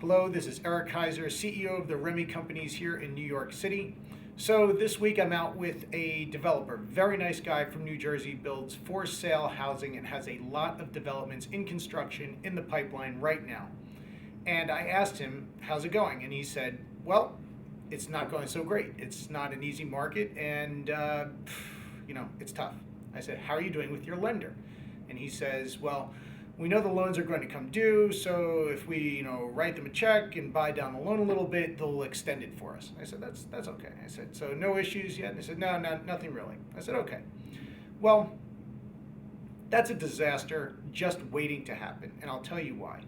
Hello, this is Eric Kaiser, CEO of the Remy Companies here in New York City. So this week I'm out with a developer, very nice guy from New Jersey, builds for sale housing and has a lot of developments in construction in the pipeline right now. And I asked him, how's it going? And he said, well, it's not going so great. It's not an easy market and, it's tough. I said, how are you doing with your lender? And he says, well, we know the loans are going to come due, so if we, write them a check and buy down the loan a little bit, they'll extend it for us. I said, that's okay. I said, so no issues yet? And he said, no, nothing really. I said, okay. Well, that's a disaster just waiting to happen, and I'll tell you why.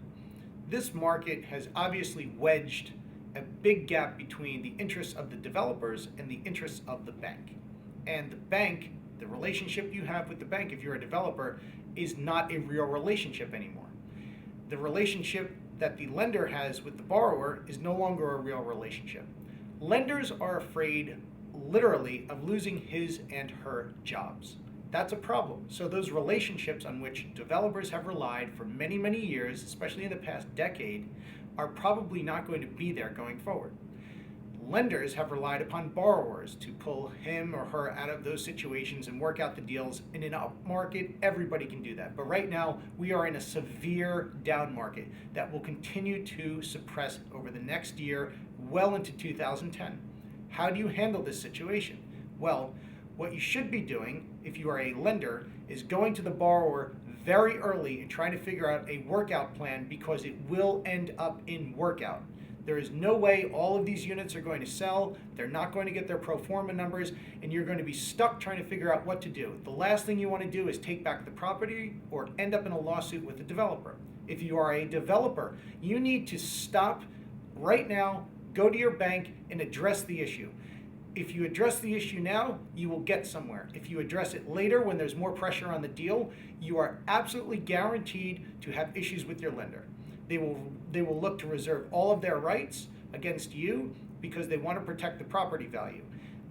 This market has obviously wedged a big gap between the interests of the developers and the interests of the bank. And the bank, the relationship you have with the bank if you're a developer, is not a real relationship anymore. The relationship that the lender has with the borrower is no longer a real relationship. Lenders are afraid, literally, of losing his and her jobs. That's a problem. So those relationships on which developers have relied for many, many years, especially in the past decade, are probably not going to be there going forward. Lenders have relied upon borrowers to pull him or her out of those situations and work out the deals. In an up market, everybody can do that. But right now, we are in a severe down market that will continue to suppress over the next year, well into 2010. How do you handle this situation? Well, what you should be doing, if you are a lender, is going to the borrower very early and trying to figure out a workout plan, because it will end up in workout. There is no way all of these units are going to sell. They're not going to get their pro forma numbers, and you're going to be stuck trying to figure out what to do. The last thing you want to do is take back the property or end up in a lawsuit with the developer. If you are a developer, you need to stop right now, go to your bank, and address the issue. If you address the issue now, you will get somewhere. If you address it later when there's more pressure on the deal, you are absolutely guaranteed to have issues with your lender. They will look to reserve all of their rights against you because they want to protect the property value.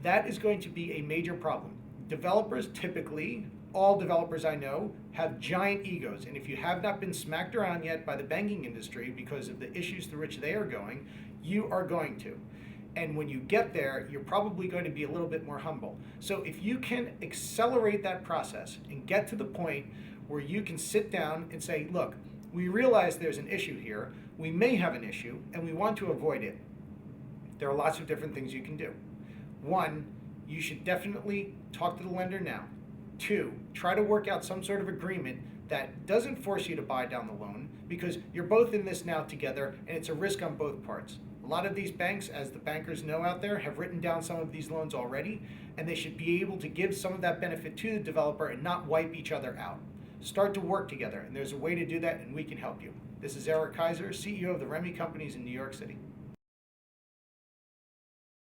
That is going to be a major problem. Developers typically, all developers I know, have giant egos. And if you have not been smacked around yet by the banking industry because of the issues through which they are going, you are going to. And when you get there, you're probably going to be a little bit more humble. So if you can accelerate that process and get to the point where you can sit down and say, look, we realize there's an issue here, we may have an issue, and we want to avoid it. There are lots of different things you can do. One, you should definitely talk to the lender now. Two, try to work out some sort of agreement that doesn't force you to buy down the loan, because you're both in this now together, and it's a risk on both parts. A lot of these banks, as the bankers know out there, have written down some of these loans already, and they should be able to give some of that benefit to the developer and not wipe each other out. Start to work together, and there's a way to do that, and we can help you. This is Eric Kaiser, CEO of the Remy Companies in New York City.